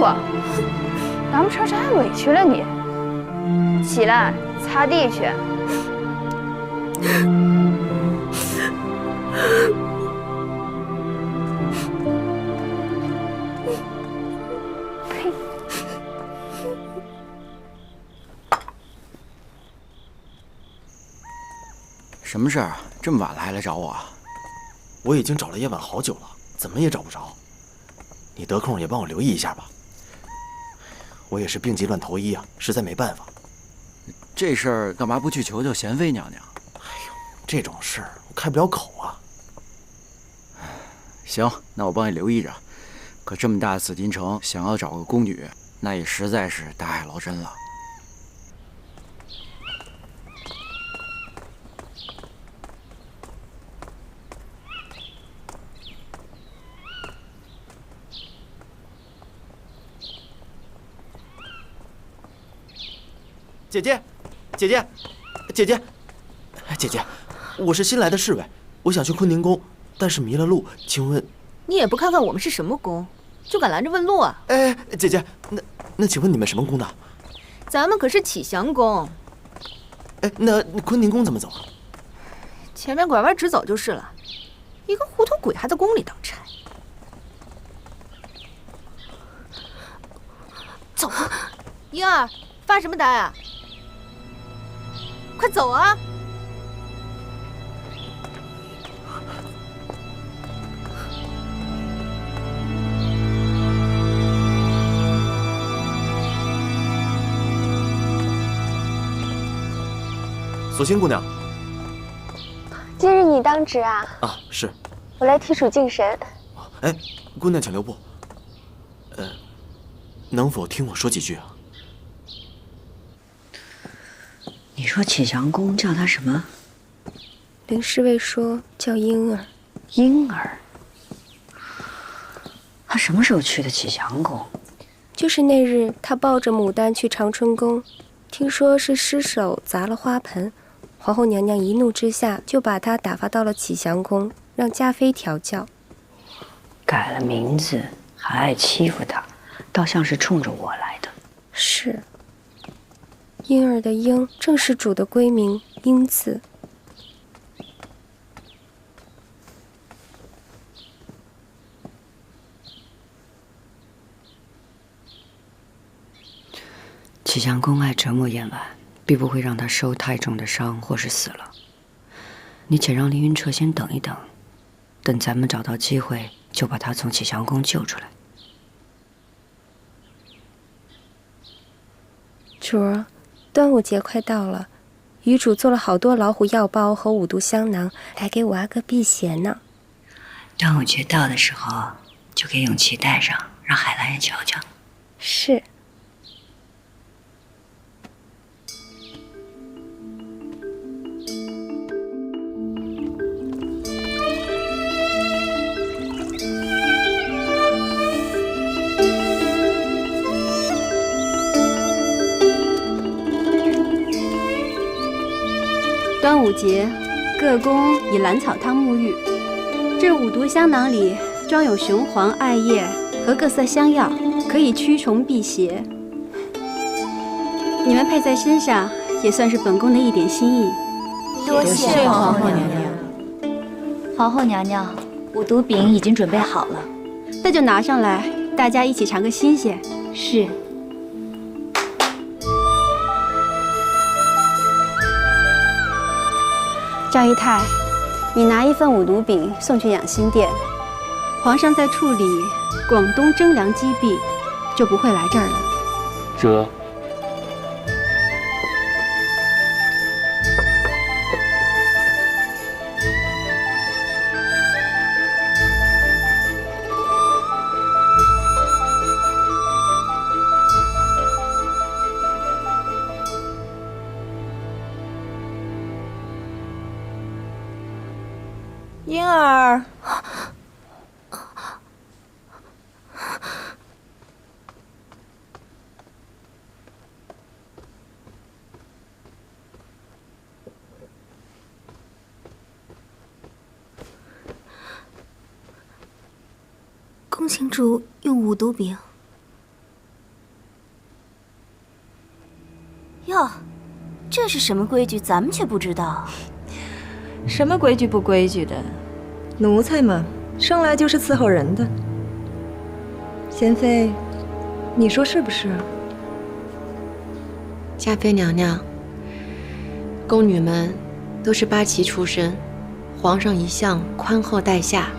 哭，难不成这还委屈了你？起来，擦地去。呸！什么事儿？这么晚了还来找我啊？我已经找了叶晚好久了，怎么也找不着。你得空也帮我留意一下吧。我也是病急乱投医啊，实在没办法。这事儿干嘛不去求求贤妃娘娘？哎呦，这种事儿我开不了口啊。行，那我帮你留意着。可这么大紫禁城，想要找个宫女，那也实在是大海捞针了。姐姐，姐姐，姐姐，姐姐，我是新来的侍卫，我想去坤宁宫，但是迷了路，请问你也不看看我们是什么宫，就敢拦着问路啊？哎，姐姐，那请问你们什么宫的？咱们可是启祥宫。哎，那坤宁宫怎么走啊？前面拐弯直走就是了。一个糊涂鬼还在宫里当差。走啊，婴儿，发什么呆啊？快走啊！索性姑娘，今日你当值啊？啊，是。我来替属敬神。哎，姑娘请留步。能否听我说几句啊？你说启祥宫叫他什么？林侍卫说叫婴儿。婴儿？他什么时候去的启祥宫？就是那日他抱着牡丹去长春宫，听说是失手砸了花盆，皇后娘娘一怒之下就把他打发到了启祥宫，让嘉妃调教。改了名字还爱欺负他，倒像是冲着我来的。是。婴儿的婴正是主的闺名婴字。启祥宫爱折磨燕婉，必不会让她受太重的伤或是死了。你且让凌云彻先等一等，等咱们找到机会，就把她从启祥宫救出来。主儿，端午节快到了，余主做了好多老虎药包和五毒香囊，来给五阿哥辟邪呢。端午节到的时候，就给永琪带上，让海兰也瞧瞧。是。端午节，各宫以兰草汤沐浴。这五毒香囊里装有雄黄、艾叶和各色香药，可以驱虫辟邪。你们配在身上，也算是本宫的一点心意。多谢皇后娘娘。皇后娘娘，五毒饼已经准备好了，那就拿上来，大家一起尝个新鲜。是。赵姨太，你拿一份五毒饼送去养心殿。皇上在处理广东征粮积弊，就不会来这儿了。这。婴儿，恭请主用五毒饼。是什么规矩，咱们却不知道。什么规矩不规矩的？奴才嘛，生来就是伺候人的。贤妃，你说是不是？嘉妃娘娘，宫女们都是八旗出身，皇上一向宽厚待下，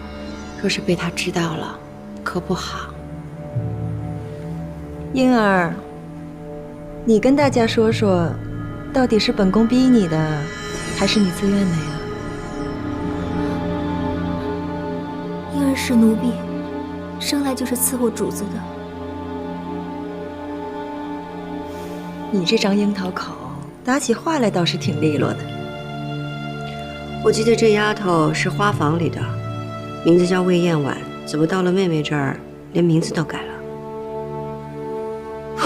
若是被他知道了，可不好。莺儿，你跟大家说说，到底是本宫逼你的，还是你自愿的呀？婴儿是奴婢，生来就是伺候主子的。你这张樱桃口，打起话来倒是挺利落的。我记得这丫头是花房里的，名字叫魏燕婉，怎么到了妹妹这儿，连名字都改了？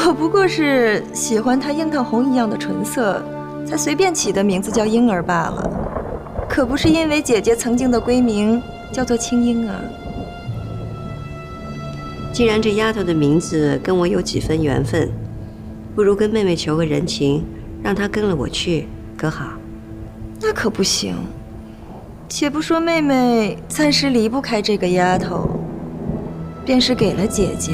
我不过是喜欢她樱桃红一样的唇色，才随便起的名字叫莺儿罢了，可不是因为姐姐曾经的闺名叫做青樱啊。既然这丫头的名字跟我有几分缘分，不如跟妹妹求个人情，让她跟了我去，可好？那可不行。且不说妹妹暂时离不开这个丫头，便是给了姐姐，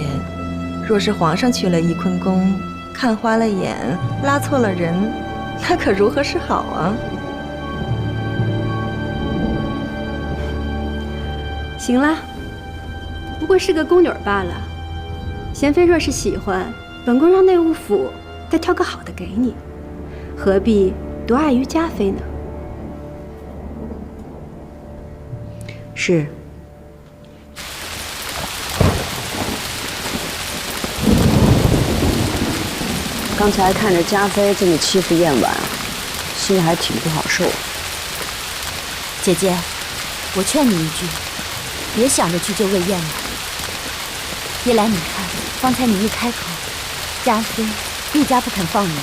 若是皇上去了翊坤宫，看花了眼，拉错了人，那可如何是好啊？行啦，不过是个宫女罢了。贤妃若是喜欢，本宫让内务府再挑个好的给你，何必多碍于嘉妃呢？是。刚才看着嘉妃这么欺负燕婉，心里还挺不好受。姐姐，我劝你一句，别想着去救魏燕婉。一来你看，方才你一开口，嘉妃愈加不肯放你，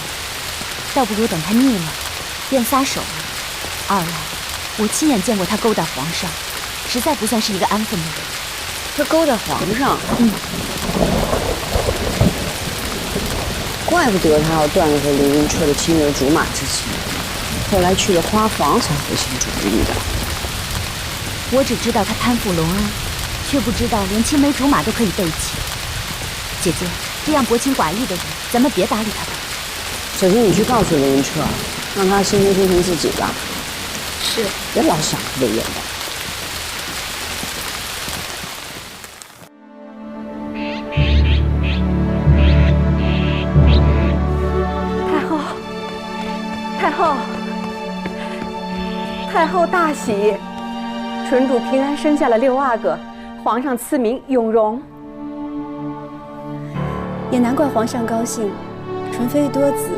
倒不如等她腻了，便撒手了。二来，我亲眼见过她勾搭皇上，实在不算是一个安分的人。她勾搭皇上？怪不得她要断了和凌云彻的青梅竹马之情，后来去了花房才回心转意的。我只知道她贪腐隆恩，却不知道连青梅竹马都可以背弃。姐姐，这样薄情寡义的人，咱们别搭理他吧。小心你去告诉凌云彻，让他心心听从自己吧。是。别老想着魏燕婉。太后大喜，纯主平安生下了6阿哥，皇上赐名永荣。也难怪皇上高兴，纯妃多子，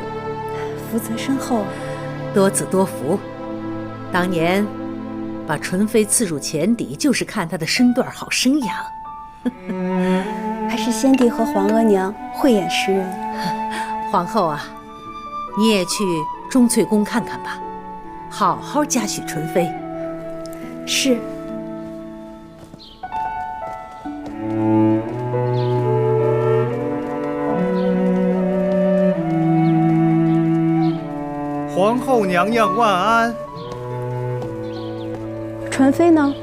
福泽深厚。多子多福。当年把纯妃赐入前邸，就是看她的身段好生养。还是先帝和皇额娘慧眼识人。皇后啊，你也去钟粹宫看看吧，好好嘉许纯妃。是。皇后娘娘万安。纯妃呢？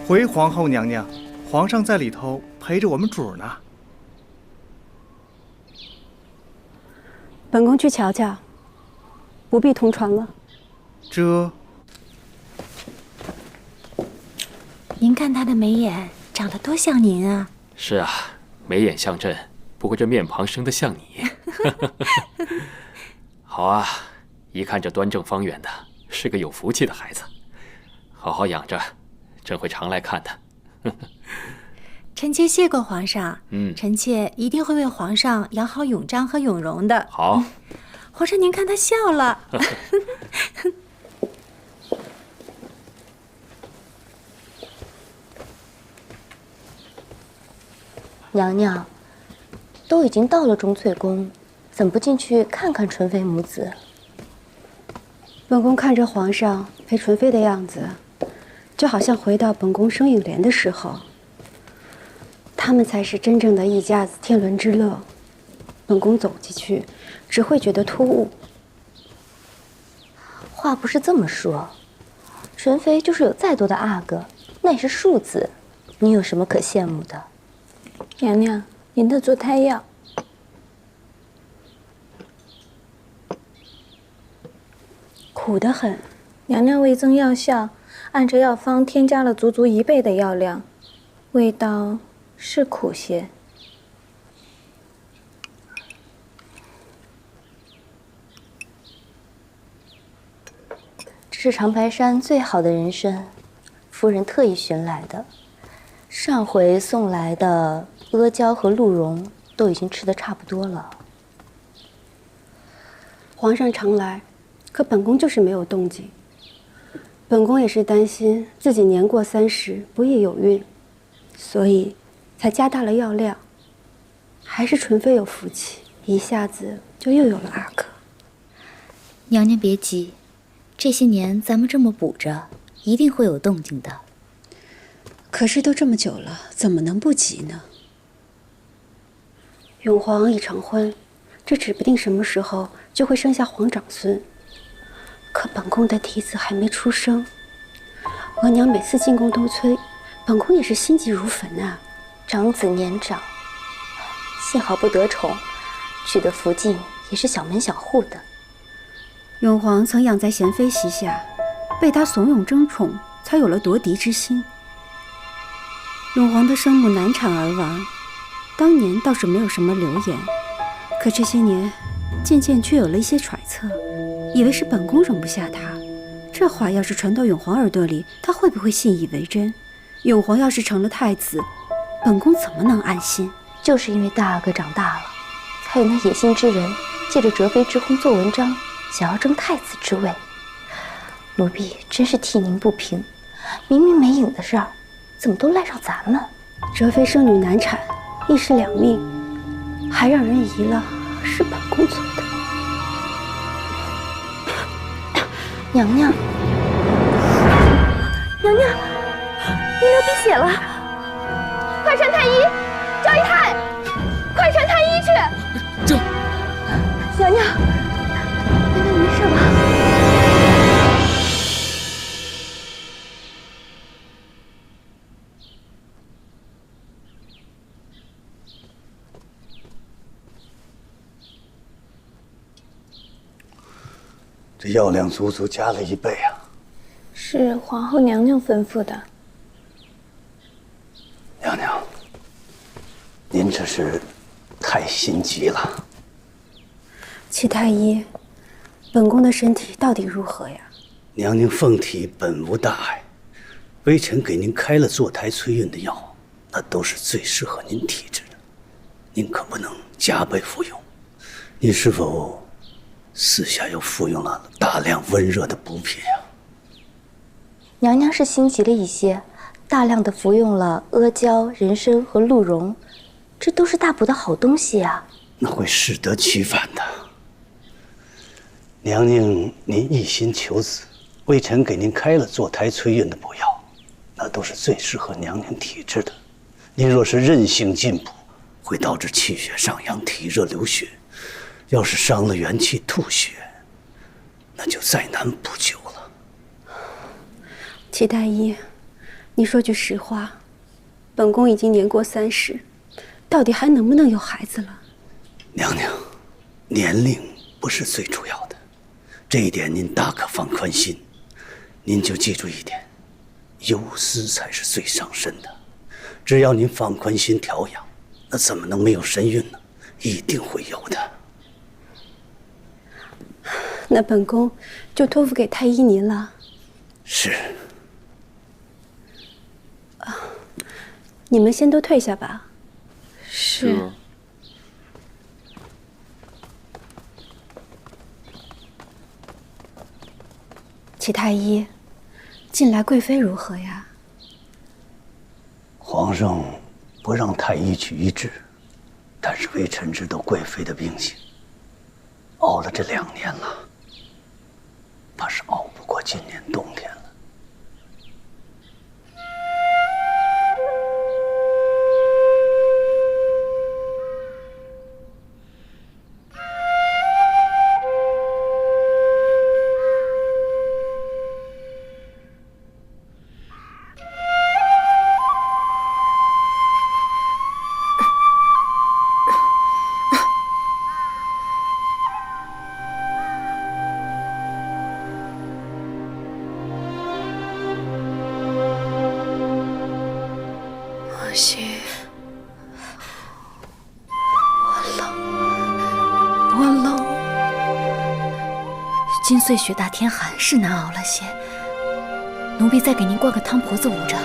回皇后娘娘，皇上在里头陪着我们主呢。本宫去瞧瞧，不必同传了。这，您看她的眉眼长得多像您啊！是啊，眉眼像朕，不过这面庞生得像你。好啊，一看这端正方圆的，是个有福气的孩子，好好养着，朕会常来看的。臣妾谢过皇上，臣妾一定会为皇上养好永璋和永荣的。好，皇上您看他笑了。娘娘，都已经到了钟粹宫，怎么不进去看看纯妃母子？本宫看着皇上陪纯妃的样子，就好像回到本宫生影莲的时候。他们才是真正的一家子天伦之乐。本宫走进去，只会觉得突兀。话不是这么说，纯妃就是有再多的阿哥，那也是庶子，你有什么可羡慕的？娘娘，您的坐胎药。苦得很，娘娘为增药效，按着药方添加了足足1倍的药量，味道是苦些。这是长白山最好的人参，夫人特意寻来的。上回送来的阿胶和鹿茸都已经吃得差不多了。皇上常来，可本宫就是没有动静。本宫也是担心自己年过30，不宜有孕，所以才加大了药量。还是纯妃有福气，一下子就又有了阿哥。娘娘别急，这些年咱们这么补着，一定会有动静的。可是都这么久了，怎么能不急呢？永皇已成婚，这指不定什么时候就会生下皇长孙。可本宫的嫡子还没出生，额娘每次进宫都催，本宫也是心急如焚啊。长子年长，幸好不得宠，娶的福晋也是小门小户的。永皇曾养在贤妃膝下，被她怂恿争宠，才有了夺嫡之心。永皇的生母难产而亡，当年倒是没有什么流言，可这些年渐渐却有了一些揣测，以为是本宫容不下她。这话要是传到永皇耳朵里，他会不会信以为真？永皇要是成了太子，本宫怎么能安心？就是因为大阿哥长大了，才有那野心之人借着哲妃之婚做文章，想要争太子之位。奴婢真是替您不平，明明没影的事儿，怎么都赖上咱们？哲妃生女难产，一尸两命，还让人疑了是本宫做的。娘娘，娘娘，您流鼻血了，快传太医！赵姨太，快传太医去！这，娘娘，娘娘你没事吧？这药量足足加了1倍啊！是皇后娘娘吩咐的。娘娘，您这是太心急了。齐太医，本宫的身体到底如何呀？娘娘凤体本无大碍，微臣给您开了坐胎催孕的药，那都是最适合您体质的，您可不能加倍服用。您是否私下又服用了大量温热的补品呀？娘娘是心急了一些，大量的服用了阿胶、人参和鹿茸，这都是大补的好东西啊。那会适得其反的。娘娘，您一心求子，微臣给您开了坐胎催孕的补药，那都是最适合娘娘体质的。您若是任性进补，会导致气血上扬、体热流血。要是伤了元气吐血，那就再难补救了。齐太医，你说句实话，本宫已经年过30，到底还能不能有孩子了？娘娘，年龄不是最主要的，这一点您大可放宽心。您就记住一点，忧思才是最伤身的。只要您放宽心调养，那怎么能没有身孕呢？一定会有的。那本宫就托付给太医您了。是。你们先都退下吧。是。齐太医，近来贵妃如何呀？皇上不让太医去医治，但是微臣知道贵妃的病情，熬了这2年了，怕是熬不过今年冬天了。了些，我冷。今岁雪大天寒，是难熬了些。奴婢再给您灌个汤婆子捂着。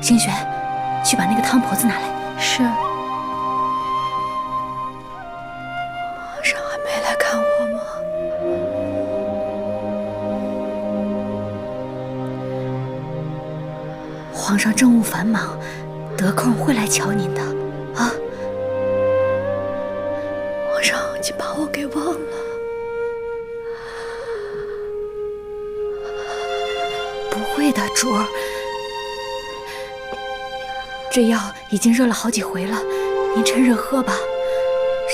星璇，去把那个汤婆子拿来。是。皇上还没来看我吗？皇上政务繁忙，得空会来瞧您的。啊！皇上，你把我给忘了。不会的，主儿。这药已经热了好几回了，您趁热喝吧。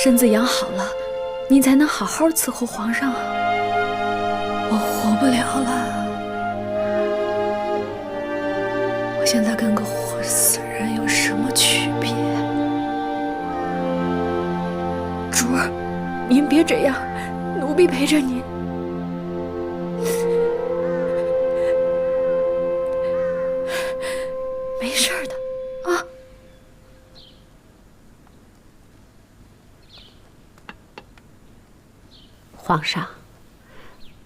身子养好了，您才能好好伺候皇上啊。我活不了了，我现在跟个活死人有什么区别？主儿，您别这样，奴婢陪着您。没事的啊。皇上，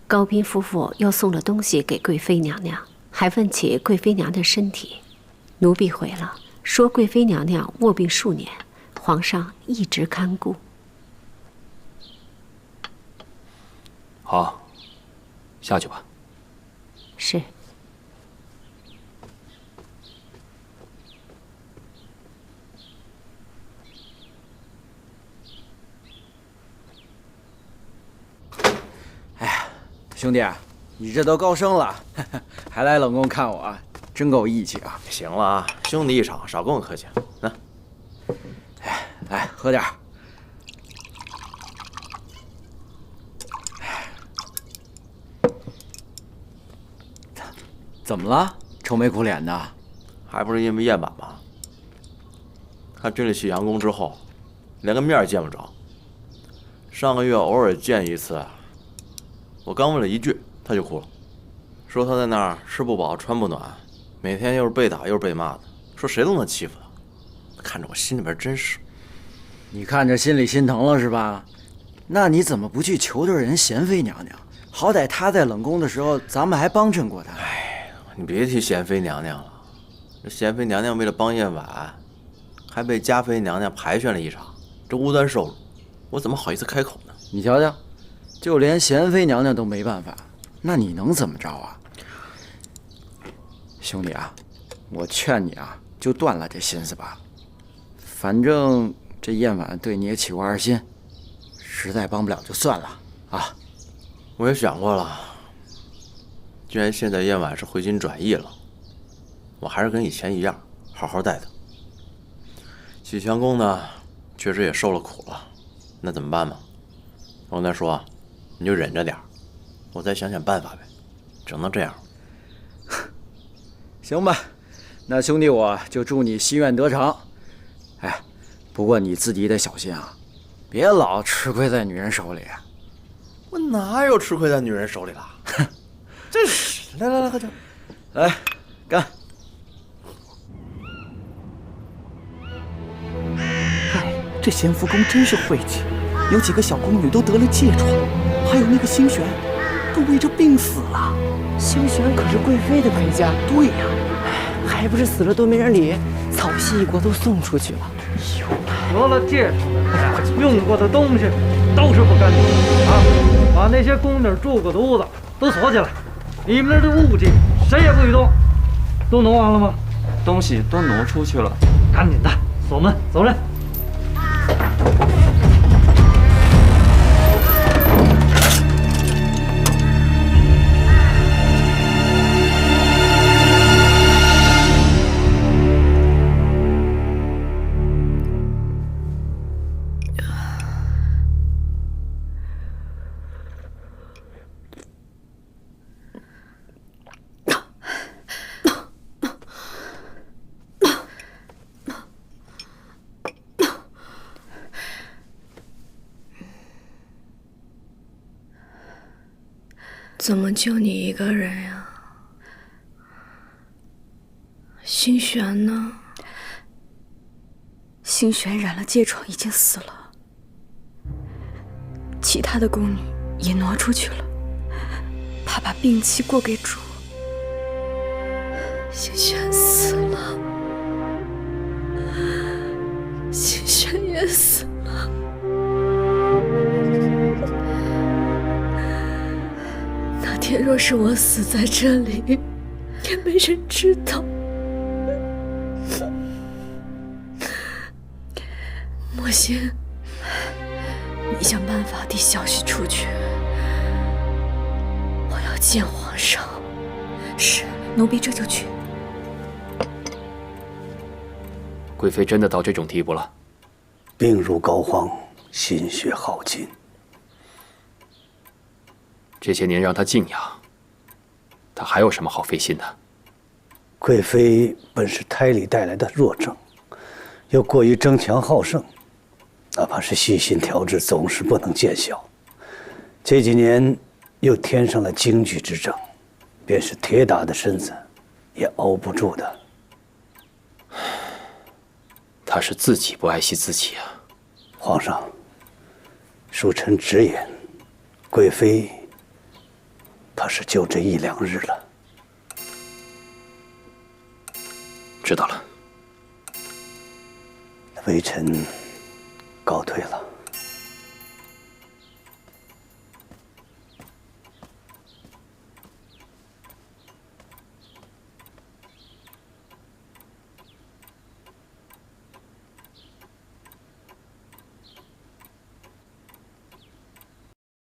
高斌夫妇又送了东西给贵妃娘娘，还问起贵妃娘娘身体。奴婢回了，说贵妃娘娘卧病数年，皇上一直看顾。好，下去吧。是。兄弟，你这都高升了，还来冷宫看我，真够义气啊！行了啊，兄弟一场，少跟我客气。来，来喝点儿。怎么了？愁眉苦脸的，还不是因为燕婉吗？他进了喜阳宫之后，连个面儿见不着。上个月偶尔见一次，我刚问了一句，他就哭了，说他在那儿吃不饱穿不暖，每天又是被打又是被骂的，说谁都能欺负他。看着我心里边真是……你看着心里心疼了是吧？那你怎么不去求求人贤妃娘娘？好歹她在冷宫的时候，咱们还帮衬过她。哎，你别提贤妃娘娘了，这贤妃娘娘为了帮燕婉，还被嘉妃娘娘排选了一场，这无端受辱，我怎么好意思开口呢？你瞧瞧，就连贤妃娘娘都没办法，那你能怎么着啊？兄弟啊，我劝你啊，就断了这心思吧。反正这燕婉对你也起过二心，实在帮不了就算了啊。我也想过了，既然现在燕婉是回心转意了，我还是跟以前一样，好好待她。喜强宫呢，确实也受了苦了，那怎么办嘛？我跟他说，你就忍着点儿，我再想想办法呗，只能这样。行吧，那兄弟我就祝你心愿得偿。哎，不过你自己得小心啊，别老吃亏在女人手里。我哪有吃亏在女人手里了？这是，来，喝酒，来，干！哎，这咸福宫真是晦气，有几个小宫女都得了疥疮，还有那个星璇，都为这病死了。星璇可是贵妃的陪嫁。对呀，还不是死了都没人理，草席一锅都送出去了。得了疥疮，用过的东西都是不干净的啊！把那些宫女住过肚子都锁起来，里面的物件谁也不许动。都挪完了吗？东西都挪出去了。赶紧的，锁门，走人。怎么就你一个人呀？星璇呢？星璇染了疥疮，已经死了。其他的宫女也挪出去了，怕把病期过给主。星璇死了，星璇也死了。那天若是我死在这里，也没人知道。莫心，你想办法递消息出去，我要见皇上。是，奴婢这就去。贵妃真的到这种地步了？病入膏肓，心血耗尽。这些年让她静养，她还有什么好费心的？贵妃本是胎里带来的弱症，又过于争强好胜，哪怕是细心调治，总是不能见效。这几年又添上了惊惧之症，便是铁打的身子也熬不住的。她是自己不爱惜自己啊！皇上，恕臣直言，贵妃怕是就这1、2日了。知道了。微臣告退了。